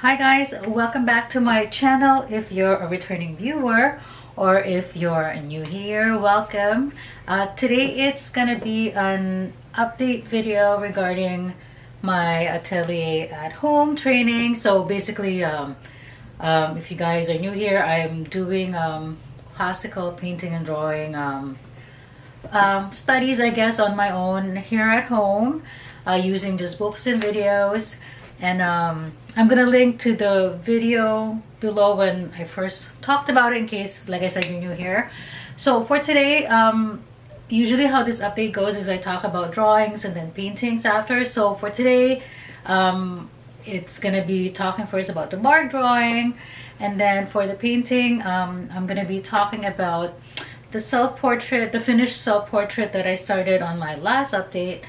Hi guys, welcome back to my channel. If you're a returning viewer or if you're new here, welcome. Today it's gonna be an update video regarding my Atelier at Home training. So basically, if you guys are new here, I'm doing classical painting and drawing studies, I guess, on my own here at home, using just books and videos. And I'm gonna link to the video below when I first talked about it, in case, like I said, you're new here. So for today, usually how this update goes is I talk about drawings and then paintings after. So for today, it's gonna be talking first about the Bargue drawing, and then for the painting, I'm gonna be talking about the self-portrait, the finished self-portrait that I started on my last update,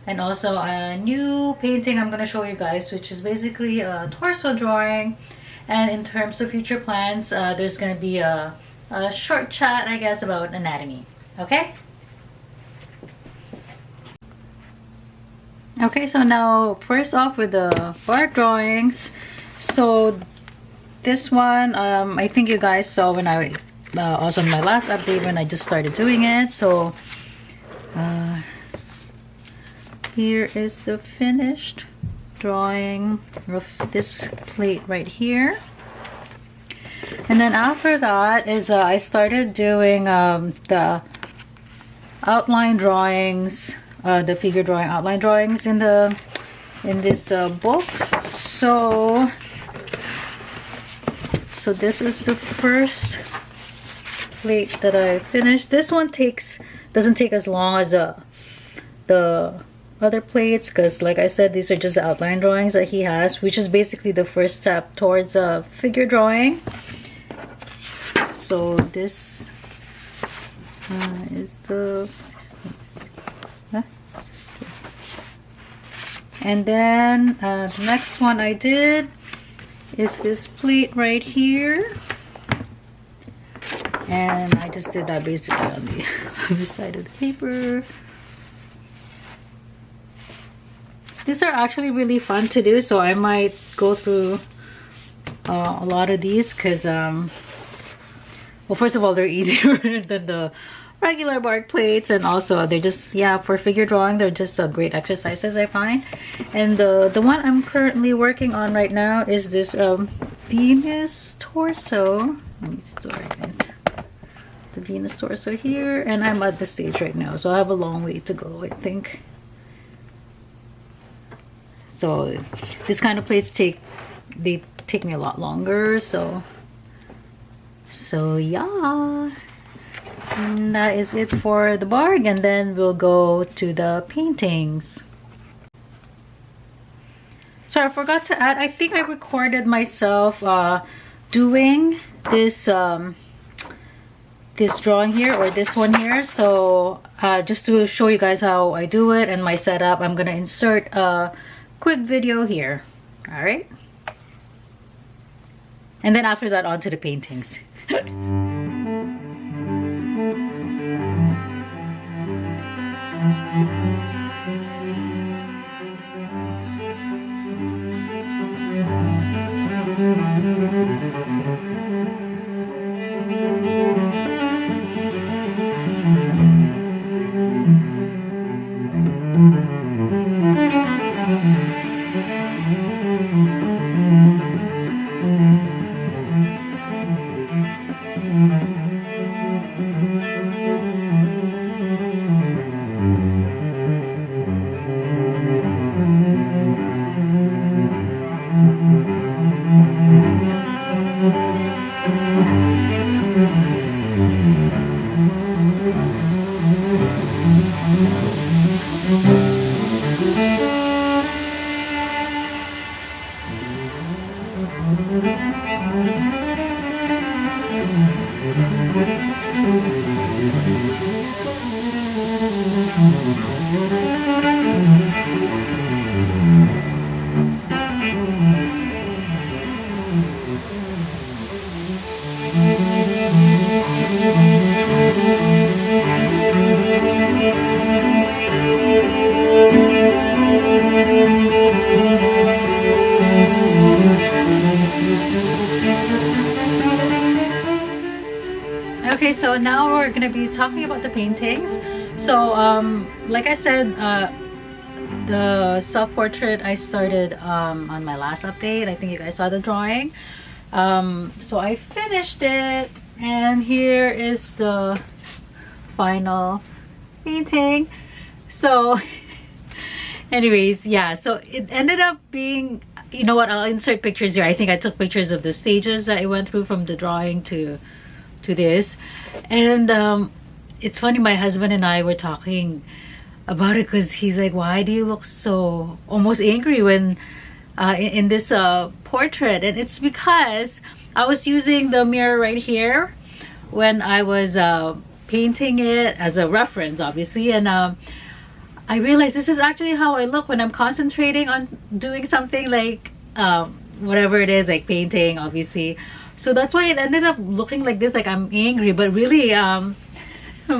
and also a new painting I'm going to show you guys, which is basically a torso drawing. And in terms of future plans, there's going to be a short chat, I guess, about anatomy. Okay? Okay, so now first off with the Bargue drawings. So this one, I think you guys saw when I also my last update when I just started doing it. So here is the finished drawing of this plate right here. And then after that is I started doing the outline drawings, the figure drawing outline drawings in this book. So this is the first plate that I finished. This one doesn't take as long as the other plates, because like I said, these are just the outline drawings that he has, which is basically the first step towards a figure drawing. So this is the and then the next one I did is this plate right here, and I just did that basically on the other side of the paper. These are actually really fun to do, so I might go through a lot of these because, well, first of all, they're easier than the regular Bargue plates, and also they're just, yeah, for figure drawing, they're just great exercises, I find. And the one I'm currently working on right now is this Venus torso. Let me start the Venus torso here, and I'm at the stage right now, so I have a long way to go, I think. So this kind of plates take me a lot longer, so yeah, and that is it for the Bargue, and then we'll go to the paintings. So I forgot to add, I think I recorded myself doing this this drawing here, or this one here. So just to show you guys how I do it and my setup, I'm gonna insert a quick video here. All right, and then after that, on to the paintings. so now we're gonna be talking about the paintings. So like I said, the self-portrait I started on my last update. I think you guys saw the drawing. So I finished it, and here is the final painting. So anyways, yeah, so it ended up being, you know what, I'll insert pictures here. I think I took pictures of the stages that I went through from the drawing to this. And it's funny, my husband and I were talking about it because he's like, why do you look so almost angry when in this portrait? And it's because I was using the mirror right here when I was painting it as a reference, obviously. And I realized this is actually how I look when I'm concentrating on doing something like whatever it is, like painting, obviously. So that's why it ended up looking like this, like I'm angry, but really I'm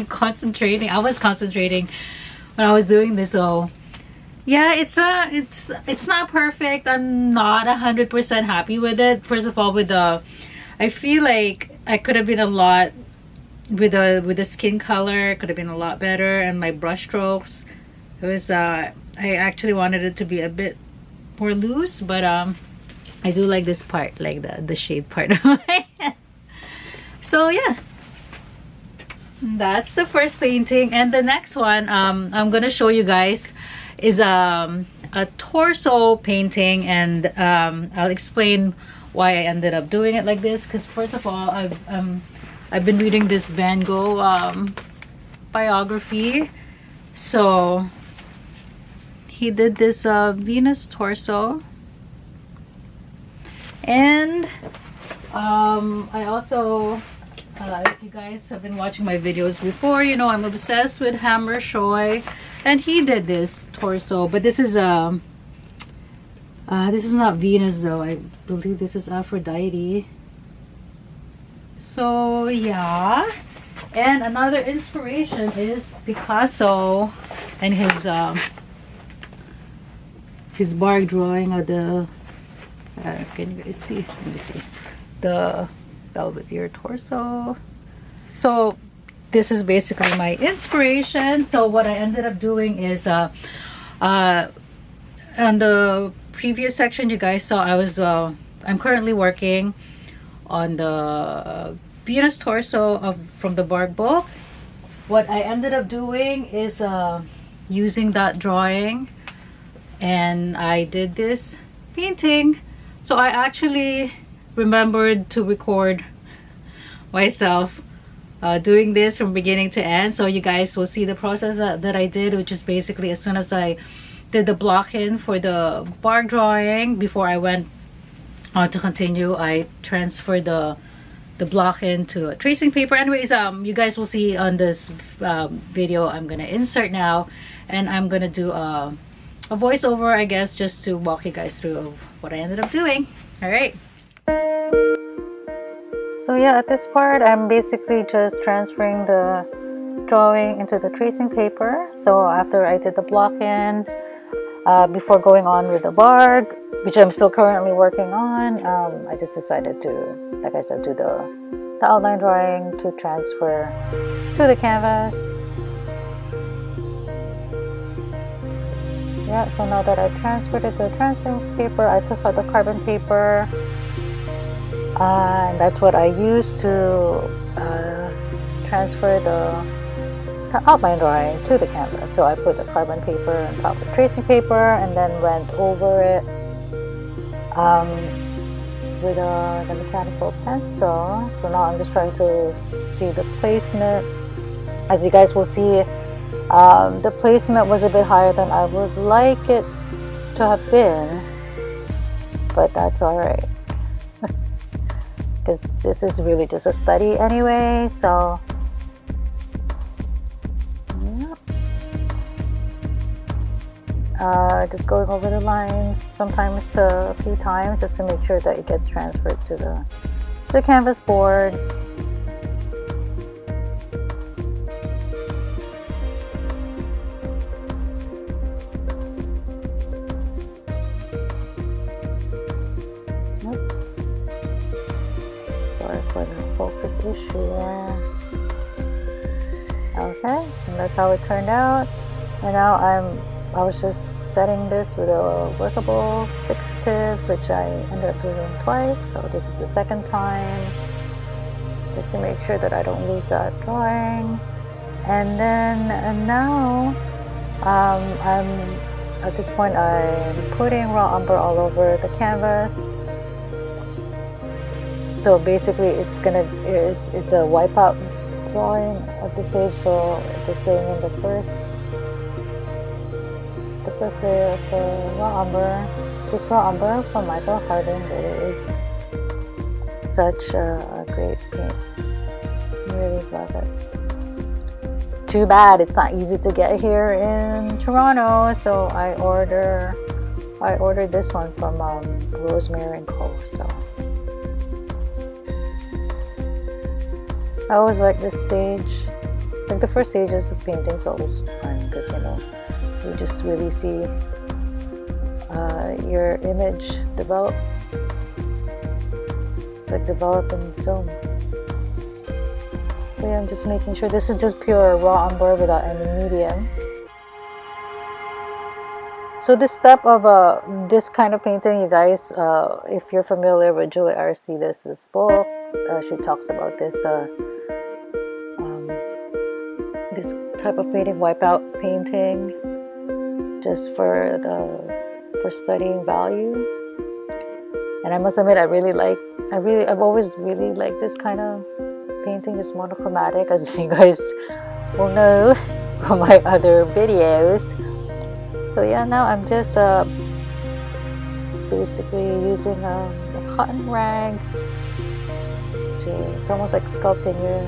concentrating. I was concentrating when I was doing this. So yeah, it's not perfect. I'm not 100% happy with it. First of all, with the, I feel like I could have been a lot with the skin color. It could have been a lot better, and my brush strokes. It was I actually wanted it to be a bit more loose, but I do like this part, like the shade part of my head. So yeah, that's the first painting. And the next one I'm gonna show you guys is a torso painting, and I'll explain why I ended up doing it like this. Because first of all, I've been reading this Van Gogh biography. So he did this Venus torso, and I also if you guys have been watching my videos before, you know I'm obsessed with Hammer Shoy, and he did this torso. But this is not Venus though. I believe this is Aphrodite. So yeah. And another inspiration is Picasso and his Bargue drawing of the can you guys see? Let me see, the Belvedere torso. So this is basically my inspiration. So what I ended up doing is on the previous section you guys saw, I was I'm currently working on the Venus torso from the Bargue book. What I ended up doing is using that drawing, and I did this painting. So I actually remembered to record myself doing this from beginning to end, so you guys will see the process that I did, which is basically as soon as I did the block in for the Bargue drawing, before I went on to continue, I transferred the block into a tracing paper. Anyways, you guys will see on this video I'm gonna insert now, and I'm gonna do a voiceover, I guess, just to walk you guys through what I ended up doing. All right. So yeah, at this part I'm basically just transferring the drawing into the tracing paper. So after I did the block in, before going on with the Bargue, which I'm still currently working on, I just decided to, like I said, do the outline drawing to transfer to the canvas. Yeah, so now that I transferred it to the tracing paper, I took out the carbon paper, and that's what I used to transfer the outline drawing to the canvas. So I put the carbon paper on top of the tracing paper, and then went over it with the mechanical pencil. So now I'm just trying to see the placement. As you guys will see, the placement was a bit higher than I would like it to have been, but that's alright, because this is really just a study anyway. So yeah, just going over the lines sometimes a few times just to make sure that it gets transferred to the canvas board. Oops, sorry for the focus issue there. Okay, and that's how it turned out. And now I was just setting this with a workable fixative, which I ended up doing twice. So this is the second time, just to make sure that I don't lose that drawing. And then now I'm at this point I'm putting raw umber all over the canvas. So basically it's a wipeout drawing at this stage. So just laying in the first layer of the raw umber. This raw umber from Michael Hardin really is such a great paint. I really love it. Too bad it's not easy to get here in Toronto, so I ordered this one from Rosemary & Co. So I always like this stage. Like the first stages of painting is always fun because you just really see your image develop. It's like developing film. So yeah, I'm just making sure this is just pure raw umber without any medium. So this step of this kind of painting, you guys, if you're familiar with Julie Aristides' book, she talks about this this type of painting, wipeout painting, just for studying value. And I must admit, I've always really liked this kind of painting, just monochromatic, as you guys will know from my other videos. So yeah, now I'm just basically using a cotton rag it's almost like sculpting your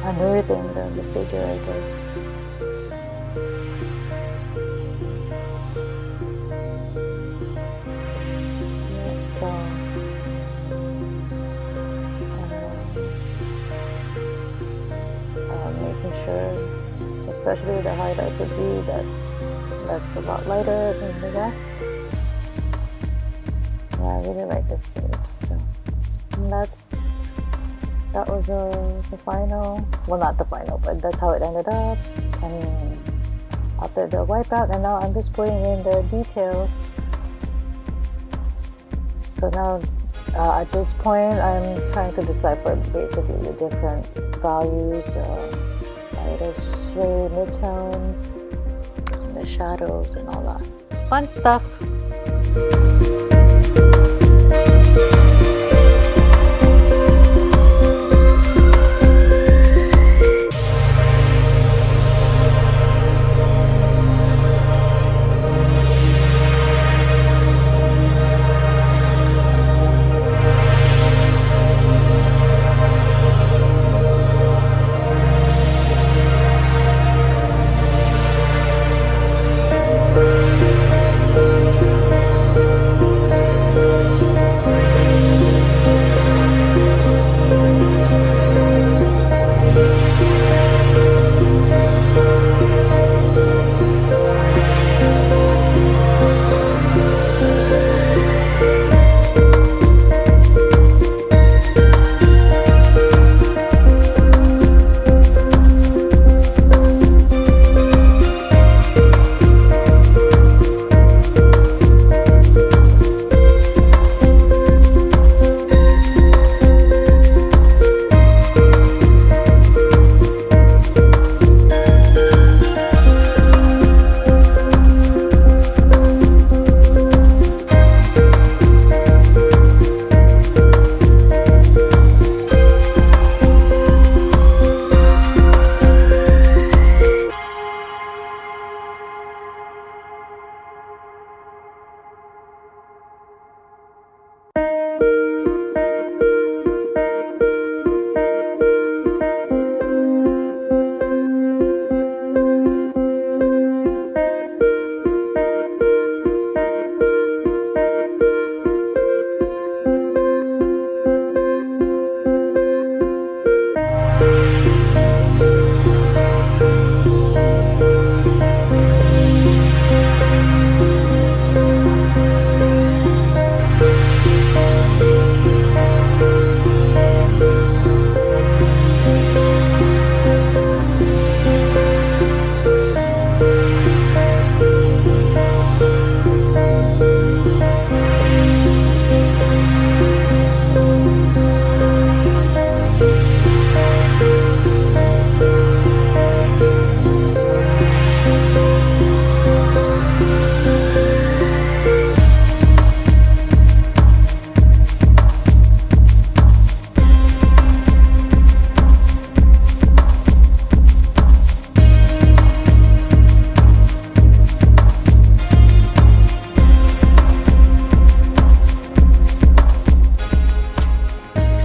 unearthing the figure, I guess. Yeah, so making sure, especially the highlights would be that's a lot lighter than the rest. Yeah, I really like this page. So, and that was the final. Well, not the final, but that's how it ended up. I mean, after the wipeout, and now I'm just putting in the details. So now, at this point, I'm trying to decipher basically the different values, lightest shade, mid-tone, the shadows, and all that fun stuff.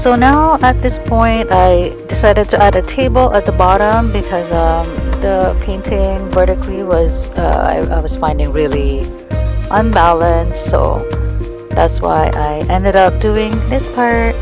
So now at this point, I decided to add a table at the bottom because the painting vertically was I was finding really unbalanced. So that's why I ended up doing this part.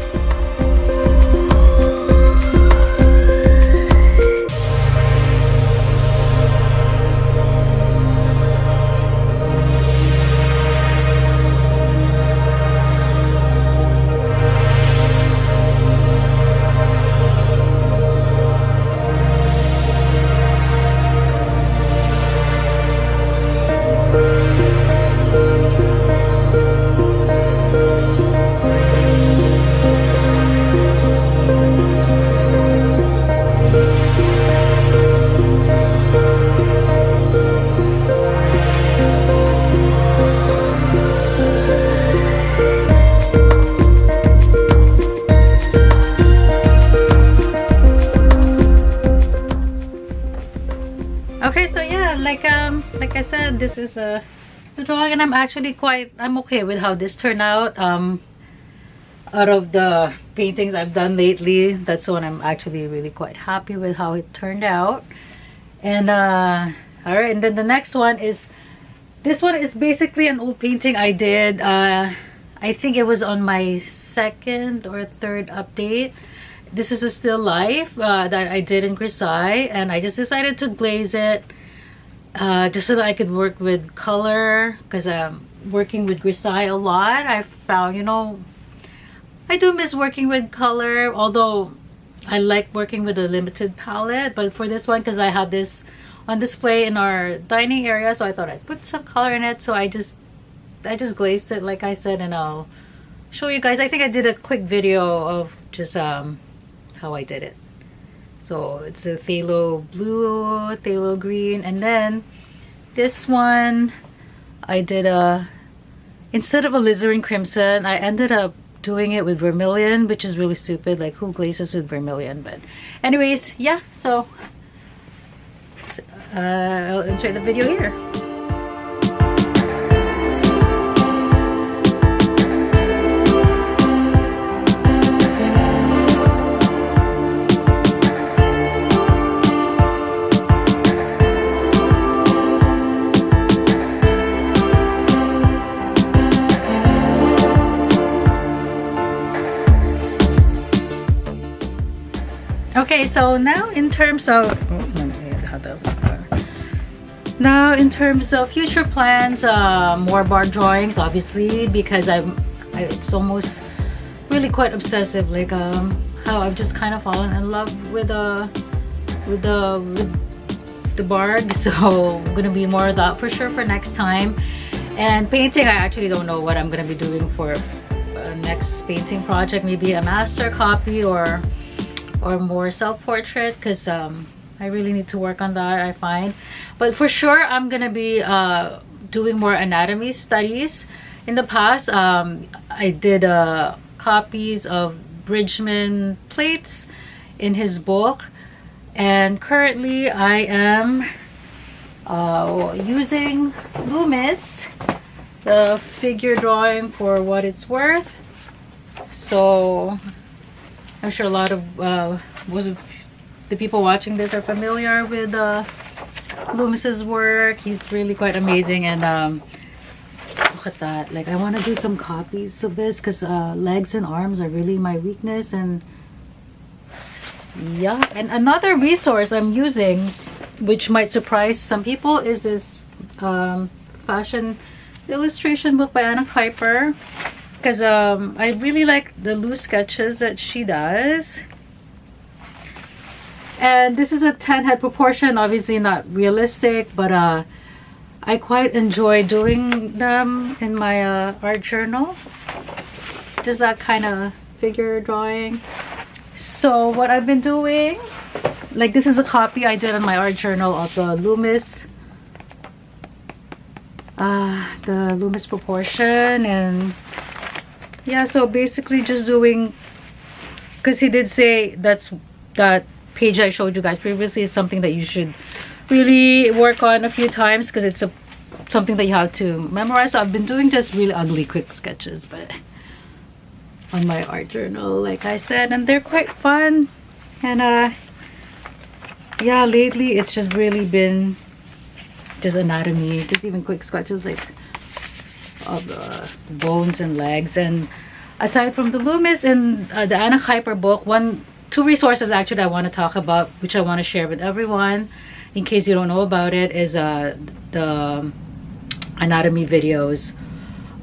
Okay, so yeah, like I said, this is the drawing, and I'm okay with how this turned out. Out of the paintings I've done lately, that's one I'm actually really quite happy with how it turned out. And all right, and then the next one is, this one is basically an old painting I did. I think it was on my second or third update. This is a still life that I did in grisaille, and I just decided to glaze it just so that I could work with color, because I'm working with grisaille a lot. I found, you know, I do miss working with color, although I like working with a limited palette. But for this one, because I have this on display in our dining area, so I thought I'd put some color in it. So I just glazed it, like I said, and I'll show you guys. I think I did a quick video of just how I did it. So it's a phthalo blue, phthalo green, and then this one I did instead of alizarin crimson, I ended up doing it with vermilion, which is really stupid. Like, who glazes with vermilion? But anyways, yeah, so I'll insert the video here. Okay, so now in terms of future plans, more bark drawings, obviously, because it's almost really quite obsessive, like how I've just kind of fallen in love with the bark. So I'm gonna be more of that for sure for next time. And painting, I actually don't know what I'm gonna be doing for next painting project. Maybe a master copy or more self-portrait, because I really need to work on that, I find. But for sure, I'm gonna be doing more anatomy studies. In the past, I did copies of Bridgman plates in his book, and currently I am using Loomis, the figure drawing, for what it's worth. So I'm sure a lot of the people watching this are familiar with Loomis's work. He's really quite amazing, and look at that. Like, I want to do some copies of this, because legs and arms are really my weakness. And yeah, and another resource I'm using, which might surprise some people, is this fashion illustration book by Kiper, because I really like the loose sketches that she does. And this is a 10 head proportion, obviously not realistic, but I quite enjoy doing them in my art journal. Just that kind of figure drawing. So what I've been doing, like, this is a copy I did on my art journal of the Loomis proportion. And yeah, so basically just doing, because he did say that page I showed you guys previously is something that you should really work on a few times, because it's something that you have to memorize. So I've been doing just really ugly quick sketches, but on my art journal, like I said, and they're quite fun. And yeah, lately it's just really been just anatomy, just even quick sketches like of the bones and legs. And aside from the Loomis and the Kiper book, two resources actually I want to talk about, which I want to share with everyone in case you don't know about it, is the anatomy videos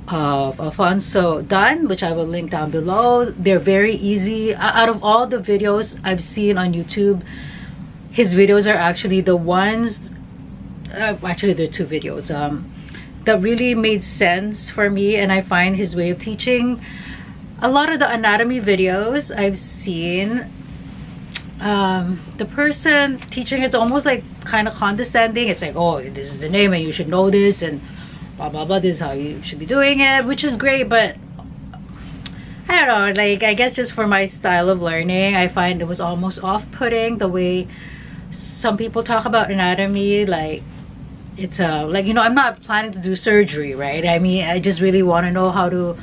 of Alfonso Dunn, which I will link down below. They're very easy. Out of all the videos I've seen on YouTube, his videos are actually the ones, actually there are two videos that really made sense for me, and I find his way of teaching. A lot of the anatomy videos I've seen, the person teaching, it's almost like kind of condescending. It's like, oh, this is the name and you should know this, and blah blah blah, this is how you should be doing it, which is great, but I don't know, like, I guess just for my style of learning, I find it was almost off-putting the way some people talk about anatomy. Like, it's like, you know, I'm not planning to do surgery, right? I mean, I just really want to know how to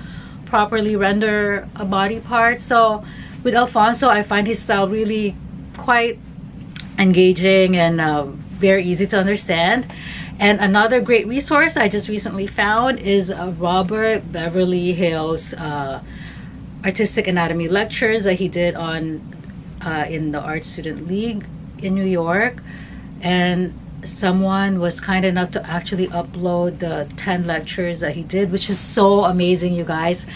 properly render a body part. So with Alfonso, I find his style really quite engaging and very easy to understand. And another great resource I just recently found is Robert Beverly Hale's artistic anatomy lectures that he did on in the Art Student League in New York. And someone was kind enough to actually upload the 10 lectures that he did, which is so amazing, you guys.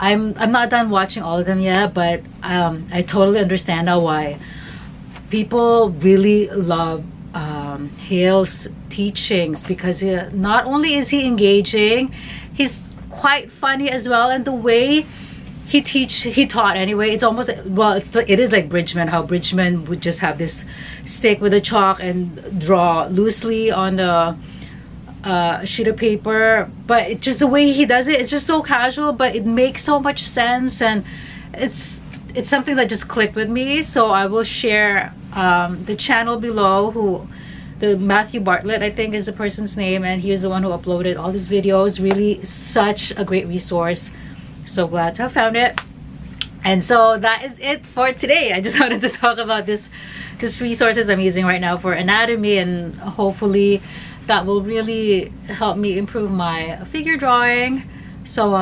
I'm not done watching all of them yet, but I totally understand now why people really love Hale's teachings, because not only is he engaging, he's quite funny as well. And the way he taught anyway, it's almost, well, it is like Bridgman, how Bridgman would just have this stick with a chalk and draw loosely on the sheet of paper, but it just, the way he does it, it's just so casual, but it makes so much sense, and it's something that just clicked with me. So I will share the channel below, the Matthew Bartlett, I think is the person's name, and he is the one who uploaded all his videos. Really such a great resource. So glad to have found it. And so that is it for today. I just wanted to talk about this resources I'm using right now for anatomy, and hopefully that will really help me improve my figure drawing. So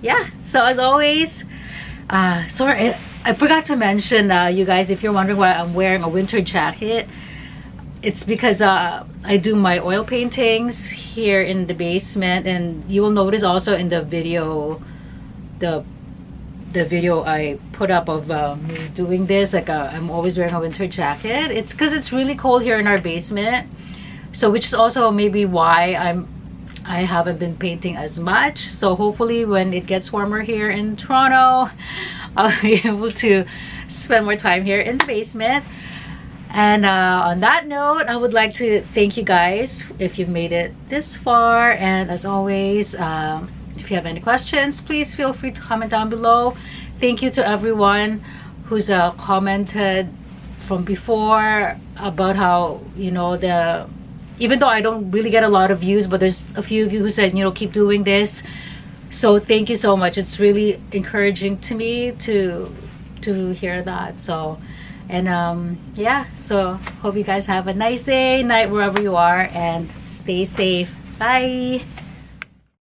yeah, so as always, sorry, I forgot to mention, you guys, if you're wondering why I'm wearing a winter jacket, it's because I do my oil paintings here in the basement. And you will notice also in the video, the video I put up of me doing this, like I'm always wearing a winter jacket. It's because it's really cold here in our basement, so which is also maybe why I haven't been painting as much. So hopefully when it gets warmer here in Toronto, I'll be able to spend more time here in the basement. And on that note, I would like to thank you guys if you've made it this far. And as always, if you have any questions, please feel free to comment down below. Thank you to everyone who's commented from before about how, you know, even though I don't really get a lot of views, but there's a few of you who said, you know, keep doing this. So thank you so much. It's really encouraging to me to hear that. So, and yeah, so hope you guys have a nice day, night, wherever you are, and stay safe. Bye.